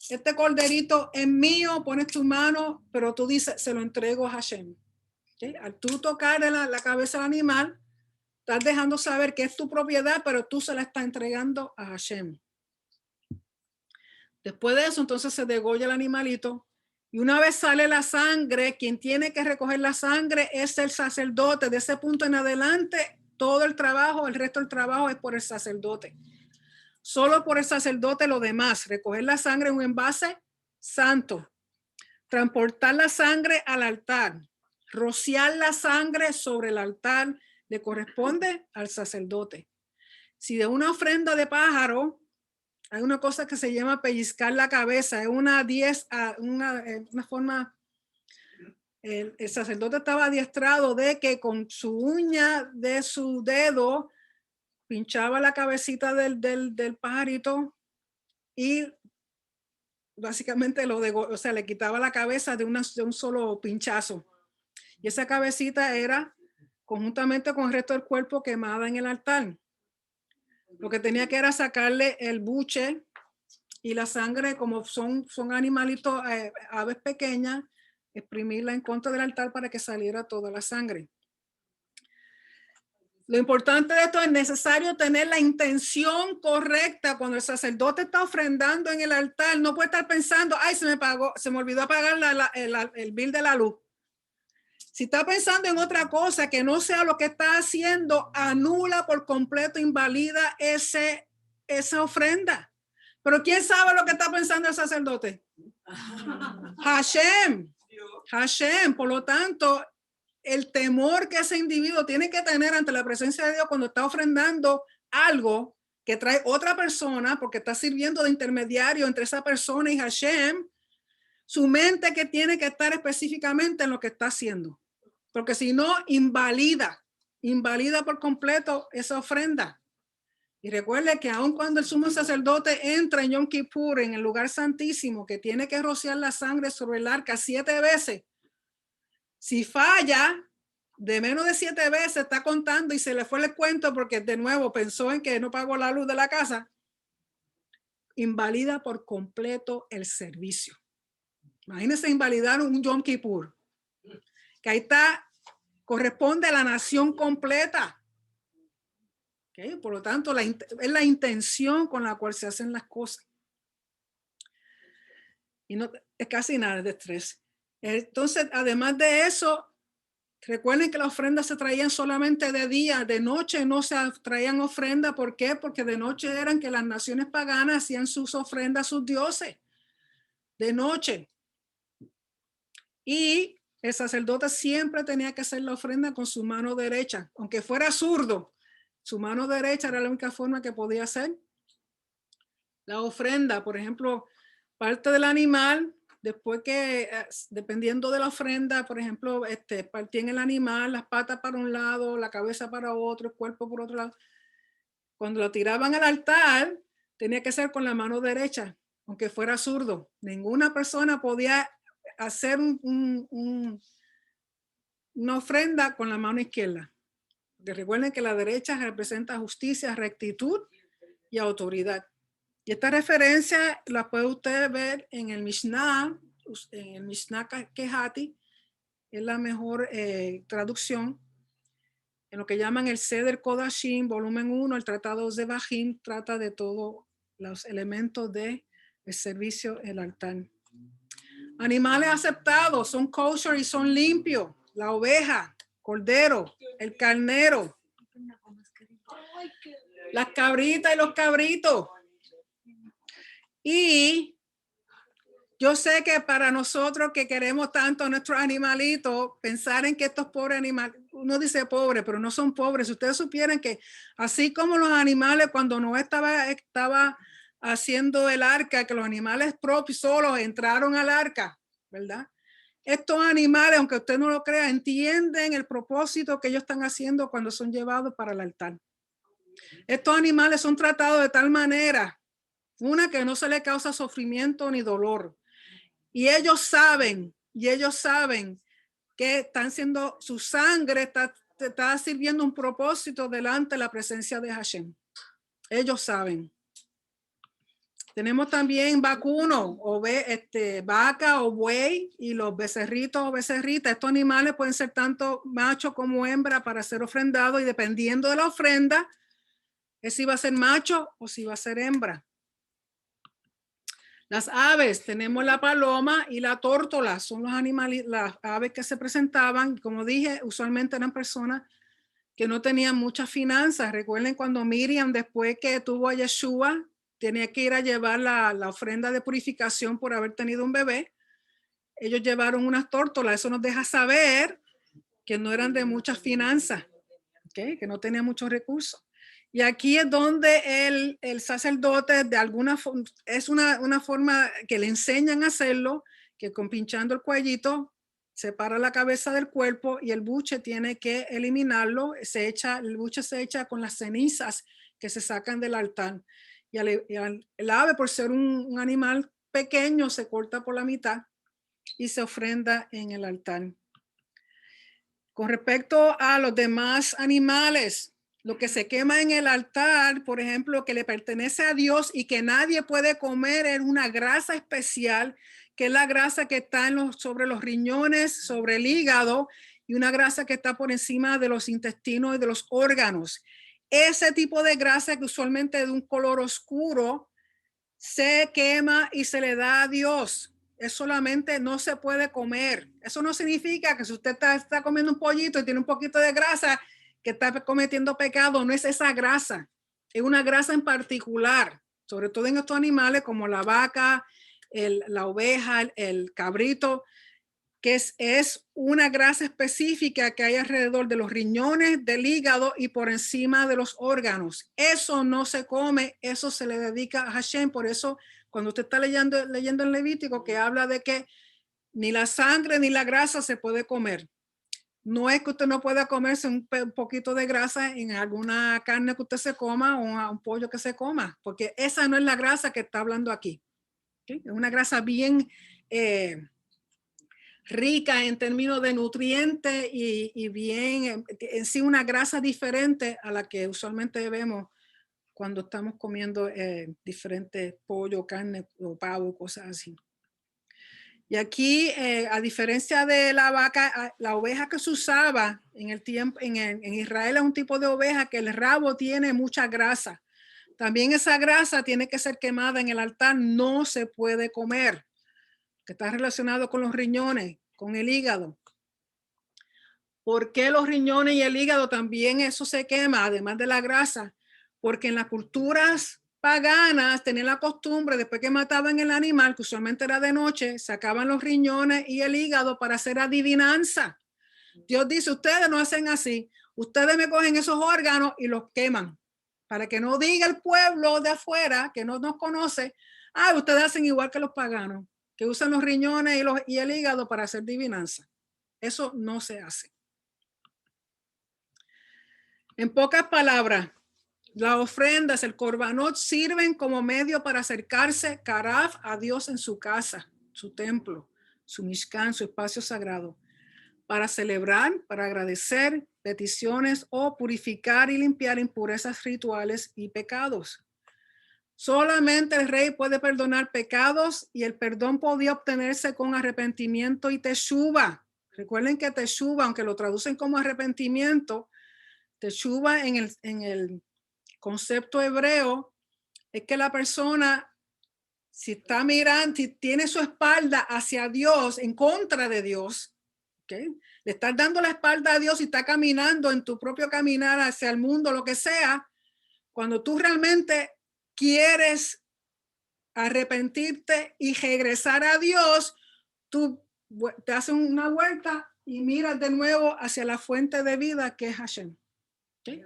este corderito es mío, pones tu mano, pero tú dices, se lo entrego a Hashem. ¿Okay? Al tú tocar la cabeza del animal, estás dejando saber que es tu propiedad, pero tú se la estás entregando a Hashem. Después de eso, entonces se degolla el animalito. Y una vez sale la sangre, quien tiene que recoger la sangre es el sacerdote. De ese punto en adelante, todo el trabajo, el resto del trabajo es por el sacerdote. Solo por el sacerdote lo demás. Recoger la sangre en un envase santo. Transportar la sangre al altar. Rociar la sangre sobre el altar le corresponde al sacerdote. Si de una ofrenda de pájaro Hay una cosa que se llama pellizcar la cabeza, es una forma, el sacerdote estaba adiestrado de que con su uña de su dedo pinchaba la cabecita del pajarito y básicamente le quitaba la cabeza de un solo pinchazo. Y esa cabecita era conjuntamente con el resto del cuerpo quemada en el altar. Lo que tenía que era sacarle el buche y la sangre, como son animalitos, aves pequeñas, exprimirla en contra del altar para que saliera toda la sangre. Lo importante de esto es necesario tener la intención correcta. Cuando el sacerdote está ofrendando en el altar, no puede estar pensando, ay, se me olvidó apagar el bill de la luz. Si está pensando en otra cosa que no sea lo que está haciendo, anula por completo, invalida esa ofrenda. Pero ¿quién sabe lo que está pensando el sacerdote? Hashem. Hashem. Por lo tanto, el temor que ese individuo tiene que tener ante la presencia de Dios cuando está ofrendando algo que trae otra persona, porque está sirviendo de intermediario entre esa persona y Hashem, su mente que tiene que estar específicamente en lo que está haciendo. Porque si no, invalida por completo esa ofrenda. Y recuerde que aun cuando el sumo sacerdote entra en Yom Kippur, en el lugar santísimo, que tiene que rociar la sangre sobre el arca 7 veces, si falla de menos de 7 veces, está contando y se le fue el cuento porque de nuevo pensó en que no pagó la luz de la casa, invalida por completo el servicio. Imagínense invalidar un Yom Kippur, que ahí está, corresponde a la nación completa. ¿Okay? Por lo tanto, es la intención con la cual se hacen las cosas. Y no es casi nada de estrés. Entonces, además de eso, recuerden que las ofrendas se traían solamente de día, de noche no se traían ofrendas. ¿Por qué? Porque de noche eran que las naciones paganas hacían sus ofrendas a sus dioses. De noche. Y el sacerdote siempre tenía que hacer la ofrenda con su mano derecha, aunque fuera zurdo. Su mano derecha era la única forma que podía hacer la ofrenda. Por ejemplo, parte del animal, después que, dependiendo de la ofrenda, por ejemplo, partían el animal, las patas para un lado, la cabeza para otro, el cuerpo por otro lado. Cuando lo tiraban al altar, tenía que ser con la mano derecha, aunque fuera zurdo. Ninguna persona podía hacer una ofrenda con la mano izquierda. Porque recuerden que la derecha representa justicia, rectitud y autoridad. Y esta referencia la puede usted ver en el Mishnah Kehati, es la mejor traducción, en lo que llaman el Seder Kodashim, volumen 1, el Tratado de Bajim, trata de todos los elementos del servicio el altar. Animales aceptados son kosher y son limpios. La oveja, cordero, el carnero, las cabritas y los cabritos. Y yo sé que para nosotros que queremos tanto a nuestros animalitos, pensar en que estos pobres animales, uno dice pobre, pero no son pobres. Si ustedes supieran que así como los animales, cuando Noé estaba haciendo el arca, que los animales propios solos entraron al arca, ¿verdad? Estos animales, aunque usted no lo crea, entienden el propósito que ellos están haciendo cuando son llevados para el altar. Estos animales son tratados de tal manera, una, que no se les causa sufrimiento ni dolor. Y ellos saben que están siendo, su sangre está sirviendo un propósito delante de la presencia de Hashem. Ellos saben. Tenemos también vacuno, vaca o buey, y los becerritos o becerritas. Estos animales pueden ser tanto macho como hembra para ser ofrendados, y dependiendo de la ofrenda, es si va a ser macho o si va a ser hembra. Las aves, tenemos la paloma y la tórtola, son los animales, las aves que se presentaban. Como dije, usualmente eran personas que no tenían muchas finanzas. Recuerden cuando Miriam, después que tuvo a Yeshua, tenía que ir a llevar la ofrenda de purificación por haber tenido un bebé. Ellos llevaron unas tórtolas. Eso nos deja saber que no eran de muchas finanzas, ¿okay? Que no tenían muchos recursos. Y aquí es donde el sacerdote de alguna forma, es una forma que le enseñan a hacerlo, que con pinchando el cuellito separa la cabeza del cuerpo y el buche tiene que eliminarlo. El buche se echa con las cenizas que se sacan del altar. Y el ave, por ser un animal pequeño, se corta por la mitad y se ofrenda en el altar. Con respecto a los demás animales, lo que se quema en el altar, por ejemplo, que le pertenece a Dios y que nadie puede comer, es una grasa especial, que es la grasa que está sobre los riñones, sobre el hígado, y una grasa que está por encima de los intestinos y de los órganos. Ese tipo de grasa, que usualmente es de un color oscuro, se quema y se le da a Dios. Es solamente no se puede comer. Eso no significa que si usted está comiendo un pollito y tiene un poquito de grasa, que está cometiendo pecado. No es esa grasa. Es una grasa en particular, sobre todo en estos animales como la vaca, la oveja, el cabrito, que es una grasa específica que hay alrededor de los riñones, del hígado y por encima de los órganos. Eso no se come, eso se le dedica a Hashem. Por eso, cuando usted está leyendo en Levítico, que habla de que ni la sangre ni la grasa se puede comer. No es que usted no pueda comerse un poquito de grasa en alguna carne que usted se coma o un pollo que se coma, porque esa no es la grasa que está hablando aquí. ¿Sí? Es una grasa bien rica en términos de nutrientes y bien en sí una grasa diferente a la que usualmente vemos cuando estamos comiendo diferentes pollo, carne o pavo, cosas así. Y aquí, a diferencia de la vaca, la oveja que se usaba en el tiempo en Israel es un tipo de oveja que el rabo tiene mucha grasa. También esa grasa tiene que ser quemada en el altar, no se puede comer, que está relacionado con los riñones, con el hígado. ¿Por qué los riñones y el hígado también eso se quema, además de la grasa? Porque en las culturas paganas tenían la costumbre, después que mataban el animal, que usualmente era de noche, sacaban los riñones y el hígado para hacer adivinanza. Dios dice, ustedes no hacen así, ustedes me cogen esos órganos y los queman, para que no diga el pueblo de afuera, que no nos conoce, ustedes hacen igual que los paganos, que usan los riñones y el hígado para hacer adivinanza. Eso no se hace. En pocas palabras, las ofrendas, el corbanot, sirven como medio para acercarse Karaf a Dios en su casa, su templo, su mishkan, su espacio sagrado, para celebrar, para agradecer peticiones o purificar y limpiar impurezas rituales y pecados. Solamente el rey puede perdonar pecados y el perdón podía obtenerse con arrepentimiento y teshuva. Recuerden que teshuva, aunque lo traducen como arrepentimiento, teshuva en el concepto hebreo es que la persona, si está mirando, si tiene su espalda hacia Dios, en contra de Dios, ¿okay? Le estás dando la espalda a Dios y está caminando en tu propio caminar hacia el mundo, lo que sea, cuando tú realmente quieres arrepentirte y regresar a Dios, tú te haces una vuelta y miras de nuevo hacia la fuente de vida que es Hashem. ¿Sí?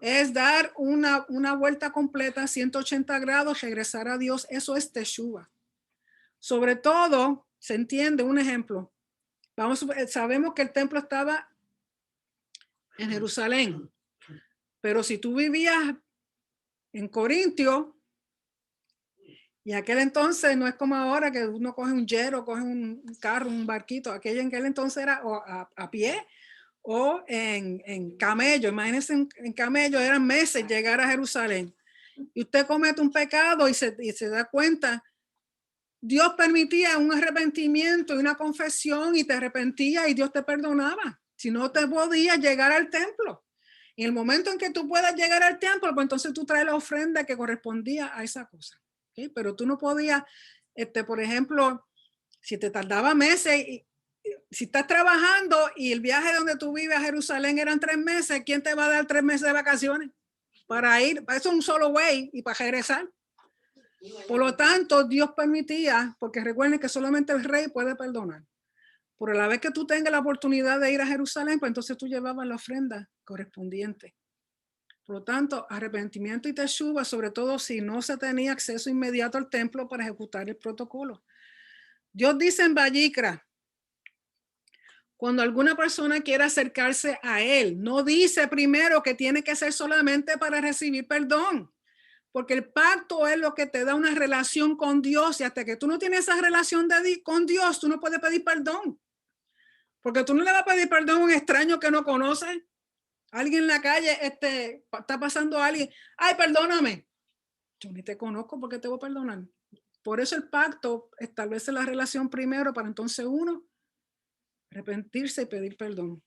Es dar una vuelta completa, 180 grados, regresar a Dios. Eso es teshuva. Sobre todo, se entiende un ejemplo. Sabemos que el templo estaba en Jerusalén, pero si tú vivías en Corintio, y aquel entonces no es como ahora que uno coge un jet o coge un carro, un barquito. Aquel entonces era a pie o en camello. Imagínense, en camello eran meses llegar a Jerusalén. Y usted comete un pecado y se da cuenta, Dios permitía un arrepentimiento y una confesión y te arrepentía y Dios te perdonaba. Si no te podías llegar al templo. En el momento en que tú puedas llegar al templo, pues entonces tú traes la ofrenda que correspondía a esa cosa. ¿Okay? Pero tú no podías, por ejemplo, si te tardaba meses, si estás trabajando y el viaje donde tú vives a Jerusalén eran 3 meses, ¿quién te va a dar 3 meses de vacaciones? Para ir, eso es un solo way y para regresar. Por lo tanto, Dios permitía, porque recuerden que solamente el rey puede perdonar. Por la vez que tú tengas la oportunidad de ir a Jerusalén, pues entonces tú llevabas la ofrenda correspondiente. Por lo tanto, arrepentimiento y teshuva, sobre todo si no se tenía acceso inmediato al templo para ejecutar el protocolo. Dios dice en Vayikra, cuando alguna persona quiere acercarse a él, no dice primero que tiene que ser solamente para recibir perdón, porque el pacto es lo que te da una relación con Dios, y hasta que tú no tienes esa relación con Dios, tú no puedes pedir perdón, porque tú no le vas a pedir perdón a un extraño que no conoces. Alguien en la calle, está pasando a alguien, ay, perdóname. Yo ni te conozco, ¿por qué te voy a perdonar? Por eso el pacto establece la relación primero para entonces uno arrepentirse y pedir perdón.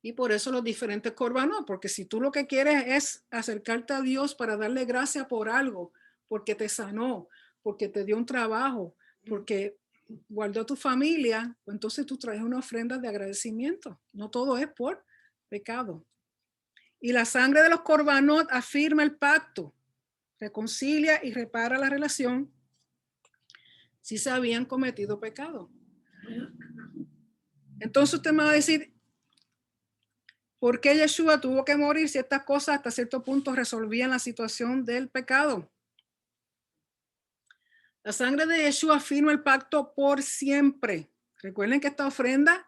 Y por eso los diferentes corbanos, porque si tú lo que quieres es acercarte a Dios para darle gracias por algo, porque te sanó, porque te dio un trabajo, porque guardó tu familia, pues entonces tú traes una ofrenda de agradecimiento. No todo es por pecado. Y la sangre de los corbanot afirma el pacto, reconcilia y repara la relación si se habían cometido pecado. Entonces usted me va a decir, ¿por qué Yeshua tuvo que morir si estas cosas hasta cierto punto resolvían la situación del pecado? La sangre de Yeshua firma el pacto por siempre. Recuerden que esta ofrenda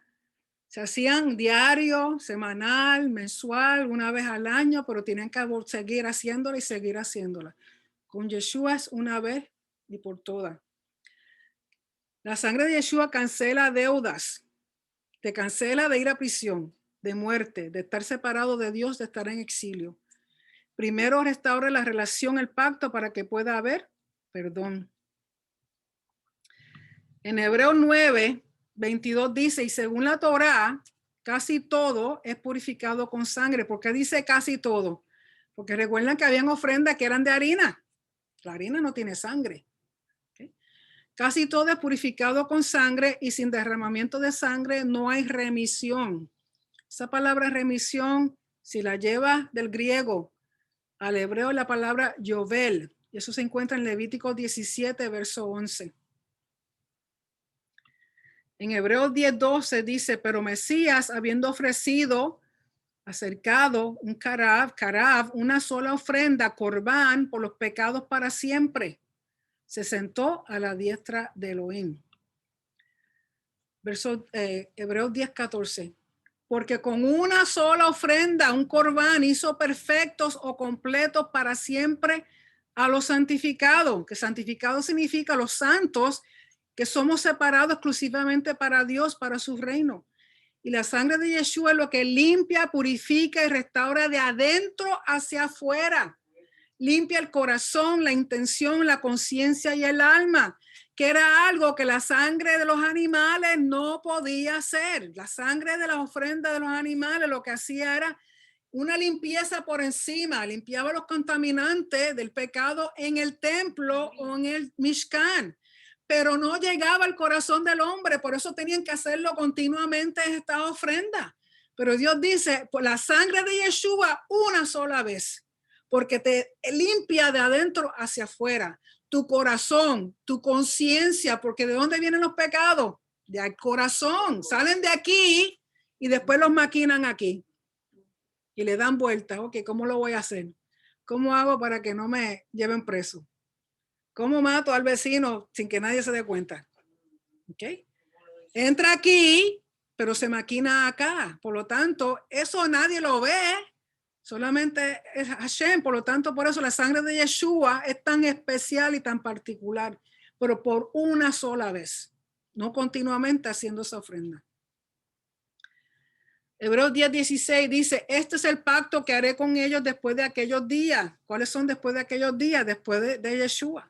se hacían diario, semanal, mensual, una vez al año, pero tienen que seguir haciéndola y seguir haciéndola. Con Yeshua es una vez y por todas. La sangre de Yeshua cancela deudas, te cancela de ir a prisión, de muerte, de estar separado de Dios, de estar en exilio. Primero restaura la relación, el pacto, para que pueda haber perdón. En Hebreos 9, 22 dice, y según la Torá, casi todo es purificado con sangre. ¿Por qué dice casi todo? Porque recuerdan que habían ofrendas que eran de harina. La harina no tiene sangre. ¿Okay? Casi todo es purificado con sangre, y sin derramamiento de sangre no hay remisión. Esa palabra remisión, si la lleva del griego al hebreo, la palabra yovel, y eso se encuentra en Levítico 17, verso 11. En Hebreos 10:12 dice, pero Mesías, habiendo ofrecido, acercado un carab, una sola ofrenda, corbán, por los pecados para siempre, se sentó a la diestra de Elohim. Hebreos 10:14. Porque con una sola ofrenda, un corbán, hizo perfectos o completos para siempre a los santificados, que santificado significa los santos, que somos separados exclusivamente para Dios, para su reino. Y la sangre de Yeshua es lo que limpia, purifica y restaura de adentro hacia afuera. Limpia el corazón, la intención, la conciencia y el alma, que era algo que la sangre de los animales no podía hacer. La sangre de las ofrendas de los animales lo que hacía era una limpieza por encima, limpiaba los contaminantes del pecado en el templo o en el Mishkan, pero no llegaba al corazón del hombre, por eso tenían que hacerlo continuamente en esta ofrenda. Pero Dios dice, pues la sangre de Yeshua una sola vez, porque te limpia de adentro hacia afuera, tu corazón, tu conciencia, porque ¿de dónde vienen los pecados? Del corazón, salen de aquí y después los maquinan aquí y le dan vueltas. Ok, ¿cómo lo voy a hacer? ¿Cómo hago para que no me lleven preso? ¿Cómo mato al vecino sin que nadie se dé cuenta? Ok, entra aquí, pero se maquina acá. Por lo tanto, eso nadie lo ve. Solamente es Hashem, por lo tanto, por eso la sangre de Yeshua es tan especial y tan particular, pero por una sola vez, no continuamente haciendo esa ofrenda. Hebreos 10:16 dice, este es el pacto que haré con ellos después de aquellos días. ¿Cuáles son después de aquellos días? Después de Yeshua.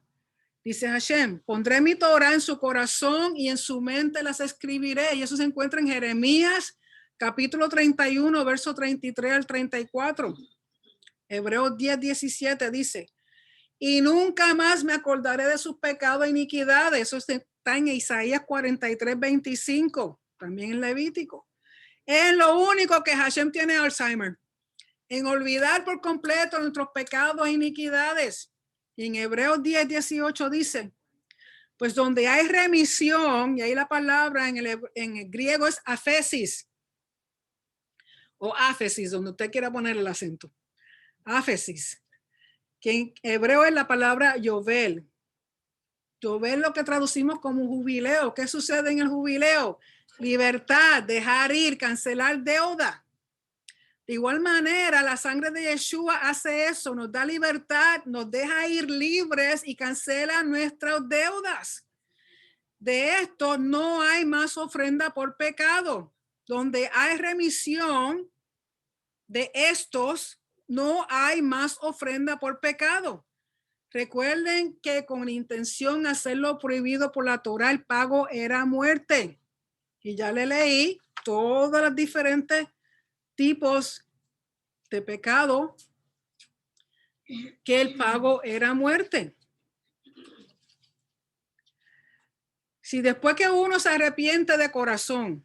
Dice Hashem, pondré mi Torah en su corazón y en su mente las escribiré. Y eso se encuentra en Jeremías capítulo 31, verso 33 al 34. Hebreos 10:17 dice, y nunca más me acordaré de sus pecados e iniquidades. Eso está en Isaías 43:25, también en Levítico. Es lo único que Hashem tiene Alzheimer, en olvidar por completo nuestros pecados e iniquidades. Y en Hebreos 10:18 dice, pues donde hay remisión, y ahí la palabra en el griego es afesis, o áfesis, donde usted quiera poner el acento. Áfesis, que en hebreo es la palabra yovel. Yovel lo que traducimos como jubileo. ¿Qué sucede en el jubileo? Libertad, dejar ir, cancelar deuda. De igual manera, la sangre de Yeshua hace eso, nos da libertad, nos deja ir libres y cancela nuestras deudas. De esto no hay más ofrenda por pecado. Donde hay remisión de estos, no hay más ofrenda por pecado. Recuerden que con intención de hacerlo prohibido por la Torah, el pago era muerte. Y ya le leí todos los diferentes tipos de pecado que el pago era muerte. Si después que uno se arrepiente de corazón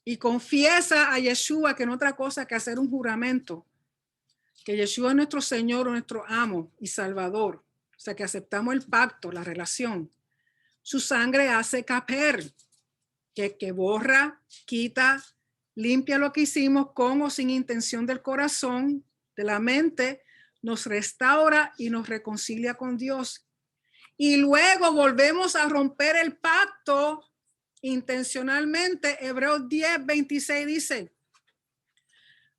y confiesa a Yeshua que no otra cosa que hacer un juramento, que Yeshua es nuestro Señor, nuestro amo y Salvador, o sea que aceptamos el pacto, la relación, su sangre hace caper, que borra, quita, limpia lo que hicimos con o sin intención del corazón, de la mente, nos restaura y nos reconcilia con Dios. Y luego volvemos a romper el pacto intencionalmente. Hebreos 10:26 dice,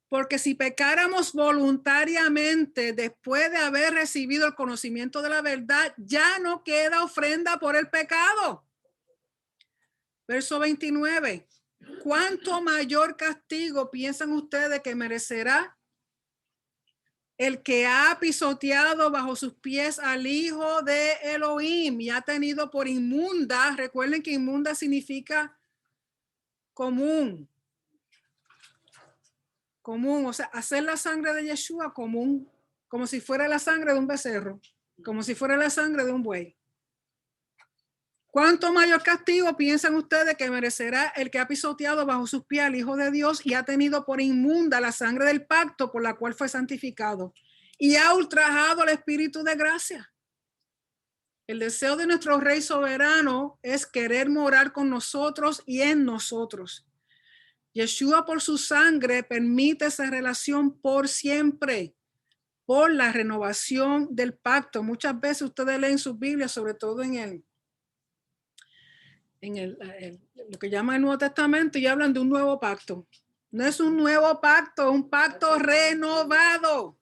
porque si pecáramos voluntariamente después de haber recibido el conocimiento de la verdad, ya no queda ofrenda por el pecado. Verso 29. ¿Cuánto mayor castigo piensan ustedes que merecerá el que ha pisoteado bajo sus pies al hijo de Elohim y ha tenido por inmunda? Recuerden que inmunda significa común. Común, o sea, hacer la sangre de Yeshua común, como si fuera la sangre de un becerro, como si fuera la sangre de un buey. ¿Cuánto mayor castigo piensan ustedes que merecerá el que ha pisoteado bajo sus pies al Hijo de Dios y ha tenido por inmunda la sangre del pacto por la cual fue santificado y ha ultrajado al Espíritu de gracia? El deseo de nuestro Rey soberano es querer morar con nosotros y en nosotros. Yeshua por su sangre permite esa relación por siempre, por la renovación del pacto. Muchas veces ustedes leen sus Biblias, sobre todo en lo que llama el Nuevo Testamento, y hablan de un nuevo pacto. No es un nuevo pacto, es un pacto renovado.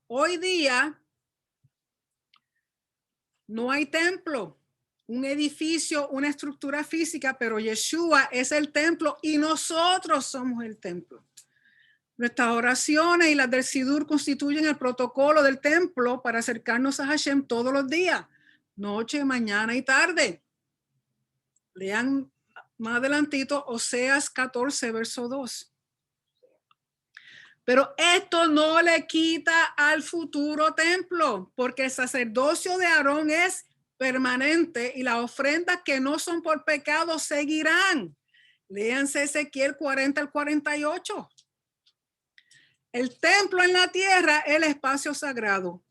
Hoy día no hay templo, un edificio, una estructura física, pero Yeshua es el templo y nosotros somos el templo. Nuestras oraciones y las del Sidur constituyen el protocolo del templo para acercarnos a Hashem todos los días, noche, mañana y tarde. Lean más adelantito Oseas 14, verso 2. Pero esto no le quita al futuro templo, porque el sacerdocio de Aarón es permanente y las ofrendas que no son por pecado seguirán. Léanse Ezequiel 40 al 48. El templo en la tierra es el espacio sagrado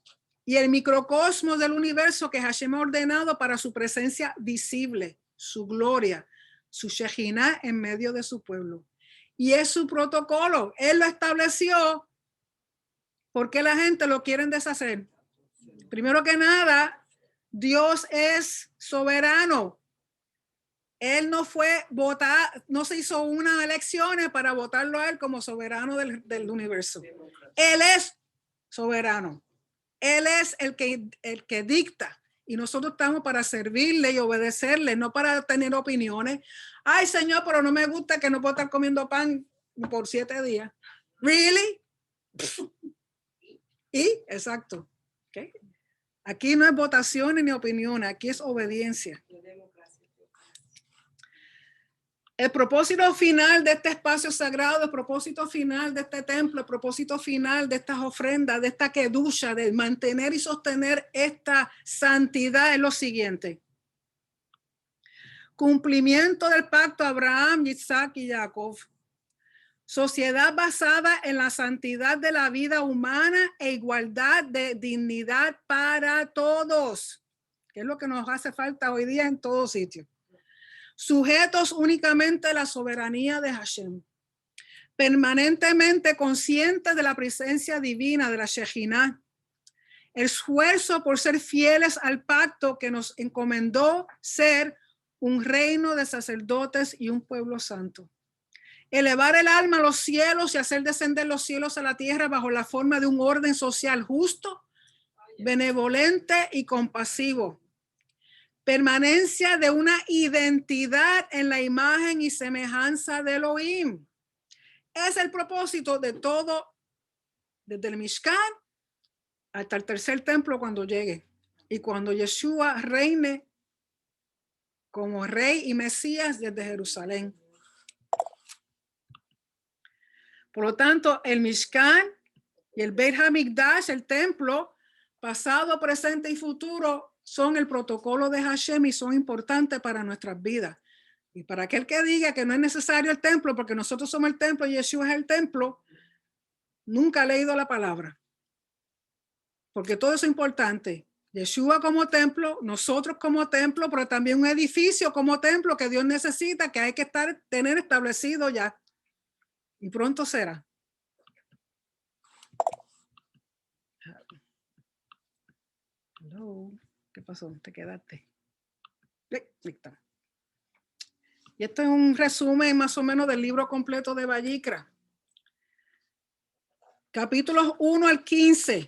y el microcosmos del universo que Hashem ha ordenado para su presencia visible, su gloria, su Shejinah en medio de su pueblo. Y es su protocolo. Él lo estableció. ¿Por qué la gente lo quiere deshacer? Primero que nada, Dios es soberano. Él no fue votar, no se hizo unas elecciones para votarlo a él como soberano del universo. Él es soberano. Él es el que dicta. Y nosotros estamos para servirle y obedecerle, no para tener opiniones. Ay, Señor, pero no me gusta que no puedo estar comiendo pan por 7 días. ¿Really? Y, exacto. ¿Okay? Aquí no es votaciones ni opiniones, aquí es obediencia. El propósito final de este espacio sagrado, el propósito final de este templo, el propósito final de estas ofrendas, de esta kedusha, de mantener y sostener esta santidad es lo siguiente. Cumplimiento del pacto Abraham, Isaac y Jacob. Sociedad basada en la santidad de la vida humana e igualdad de dignidad para todos, que es lo que nos hace falta hoy día en todo sitio. Sujetos únicamente a la soberanía de Hashem. permanentemente conscientes de la presencia divina de la Shejinah, el esfuerzo por ser fieles al pacto que nos encomendó ser un reino de sacerdotes y un pueblo santo. Elevar el alma a los cielos y hacer descender los cielos a la tierra bajo la forma de un orden social justo, benevolente y compasivo. Permanencia de una identidad en la imagen y semejanza de Elohim. Es el propósito de todo, desde el Mishkan hasta el tercer templo cuando llegue. Y cuando Yeshua reine como rey y Mesías desde Jerusalén. Por lo tanto, el Mishkan y el Beit HaMikdash, el templo, pasado, presente y futuro, son el protocolo de Hashem y son importantes para nuestras vidas. Y para aquel que diga que no es necesario el templo, porque nosotros somos el templo y Yeshua es el templo, nunca ha leído la palabra. Porque todo eso es importante. Yeshua como templo, nosotros como templo, pero también un edificio como templo que Dios necesita, que hay que tener establecido ya. Y pronto será. Hello. ¿Qué pasó? ¿Te quedaste? Listo. Y esto es un resumen más o menos del libro completo de Vayikra. Capítulos 1 al 15.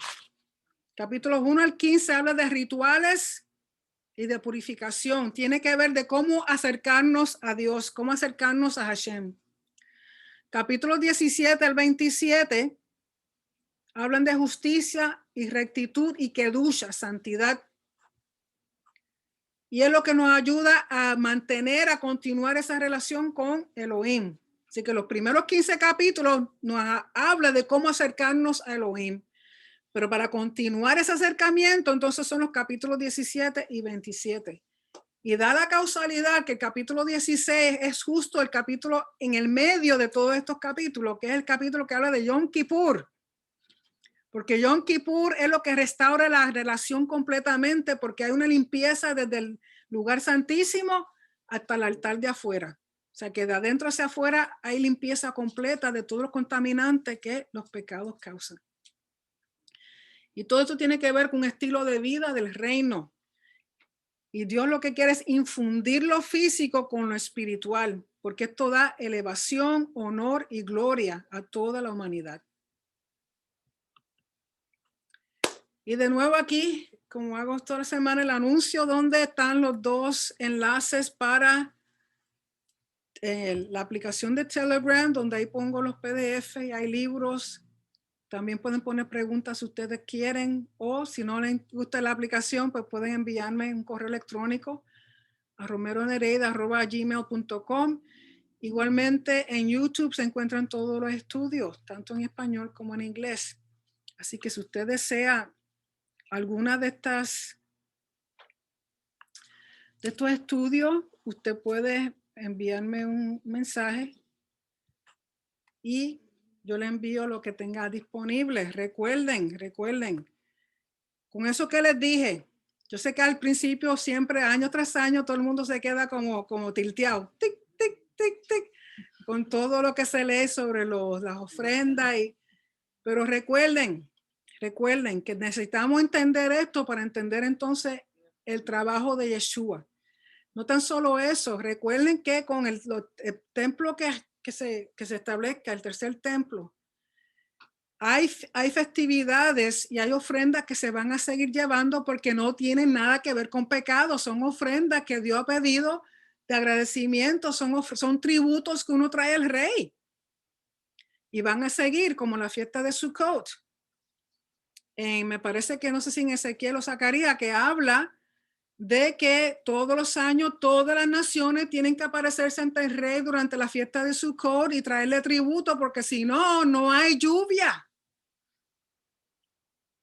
Capítulos 1 al 15 habla de rituales y de purificación. Tiene que ver de cómo acercarnos a Dios, cómo acercarnos a Hashem. Capítulos 17 al 27 hablan de justicia y rectitud y kedusha, santidad. Y es lo que nos ayuda a mantener, a continuar esa relación con Elohim. Así que los primeros 15 capítulos nos habla de cómo acercarnos a Elohim. Pero para continuar ese acercamiento, entonces son los capítulos 17 y 27. Y da la causalidad que el capítulo 16 es justo el capítulo en el medio de todos estos capítulos, que es el capítulo que habla de Yom Kippur. Porque Yom Kippur es lo que restaura la relación completamente, porque hay una limpieza desde el lugar santísimo hasta el altar de afuera. O sea que de adentro hacia afuera hay limpieza completa de todos los contaminantes que los pecados causan. Y todo esto tiene que ver con un estilo de vida del reino. Y Dios lo que quiere es infundir lo físico con lo espiritual, porque esto da elevación, honor y gloria a toda la humanidad. Y de nuevo aquí, como hago toda la semana, el anuncio donde están los dos enlaces para la aplicación de Telegram, donde ahí pongo los PDF y hay libros. También pueden poner preguntas si ustedes quieren, o si no les gusta la aplicación, pues pueden enviarme un correo electrónico a romeronereida@gmail.com. Igualmente en YouTube se encuentran todos los estudios, tanto en español como en inglés. Así que si usted desea alguna de estos estudios, usted puede enviarme un mensaje y yo le envío lo que tenga disponible. Recuerden, con eso que les dije, yo sé que al principio siempre, año tras año, todo el mundo se queda como tilteado, tic, tic, tic, tic, con todo lo que se lee sobre las ofrendas. Pero recuerden que necesitamos entender esto para entender entonces el trabajo de Yeshua. No tan solo eso, recuerden que con el templo que se establezca, el tercer templo, hay festividades y hay ofrendas que se van a seguir llevando porque no tienen nada que ver con pecado. Son ofrendas que Dios ha pedido de agradecimiento, son tributos que uno trae al rey. Y van a seguir como la fiesta de Sukkot. Me parece que no sé si en Ezequiel o Zacarías, que habla de que todos los años todas las naciones tienen que aparecerse ante el rey durante la fiesta de Sukkot y traerle tributo, porque si no, no hay lluvia.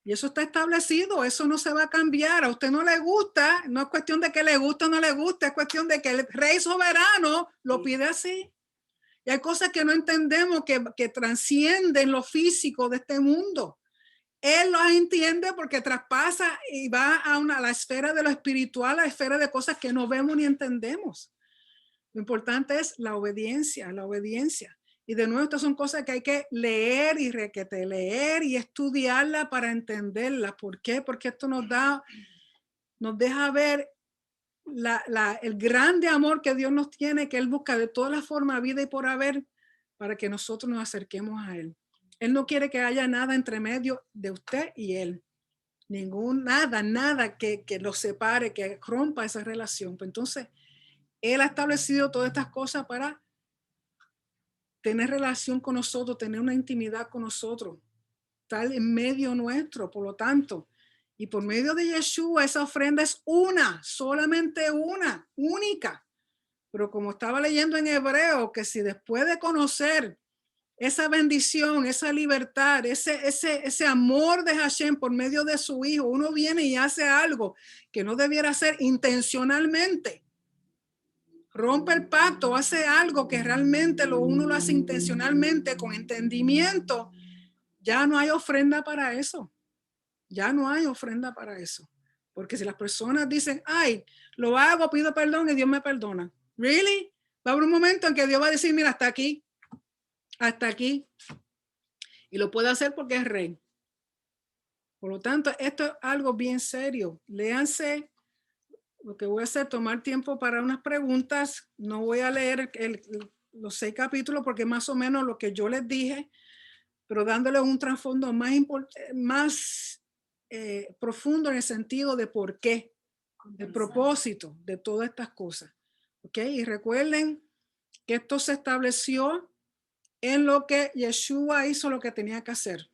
Y eso está establecido, eso no se va a cambiar. A usted no le gusta, no es cuestión de que le guste o no le guste, es cuestión de que el rey soberano lo pide así. Y hay cosas que no entendemos que trascienden lo físico de este mundo. Él los entiende porque traspasa y va a la esfera de lo espiritual, a la esfera de cosas que no vemos ni entendemos. Lo importante es la obediencia, la obediencia. Y de nuevo, estas son cosas que hay que leer y requete leer y estudiarla para entenderla. ¿Por qué? Porque esto nos deja ver el grande amor que Dios nos tiene, que Él busca de todas las formas, vida y por haber, para que nosotros nos acerquemos a Él. Él no quiere que haya nada entre medio de usted y Él. Nada que los separe, que rompa esa relación. Pues entonces, Él ha establecido todas estas cosas para tener relación con nosotros, tener una intimidad con nosotros, estar en medio nuestro. Por lo tanto, y por medio de Yeshua, esa ofrenda es solamente una, única. Pero como estaba leyendo en hebreo, que si después de conocer esa bendición, esa libertad, ese amor de Hashem por medio de su hijo, uno viene y hace algo que no debiera hacer intencionalmente, rompe el pacto, hace algo que realmente uno lo hace intencionalmente, con entendimiento, ya no hay ofrenda para eso. Ya no hay ofrenda para eso. Porque si las personas dicen, ay, lo hago, pido perdón y Dios me perdona. ¿Really? Va a haber un momento en que Dios va a decir, mira, hasta aquí. Hasta aquí. Y lo puede hacer porque es rey. Por lo tanto, esto es algo bien serio. Léanse. Lo que voy a hacer, tomar tiempo para unas preguntas. No voy a leer los 6 capítulos porque más o menos lo que yo les dije, pero dándole un trasfondo más profundo en el sentido de por qué, el propósito de todas estas cosas. ¿Ok? Y recuerden que esto se estableció en lo que Yeshua hizo lo que tenía que hacer.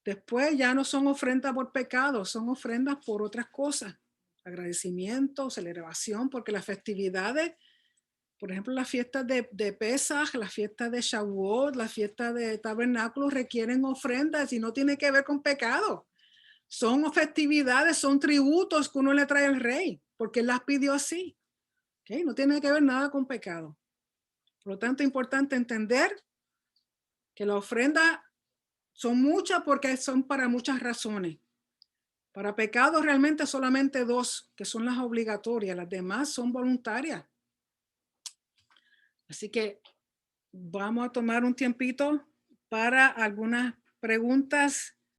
Después ya no son ofrendas por pecado, son ofrendas por otras cosas. Agradecimiento, celebración, porque las festividades, por ejemplo, las fiestas de Pesaj, las fiestas de Shavuot, las fiestas de Tabernáculos requieren ofrendas y no tiene que ver con pecado. Son festividades, son tributos que uno le trae al rey, porque él las pidió así. ¿Okay? No tiene que ver nada con pecado. Por lo tanto, es importante entender que las ofrendas son muchas porque son para muchas razones. Para pecados realmente solamente 2, que son las obligatorias, las demás son voluntarias. Así que vamos a tomar un tiempito para algunas preguntas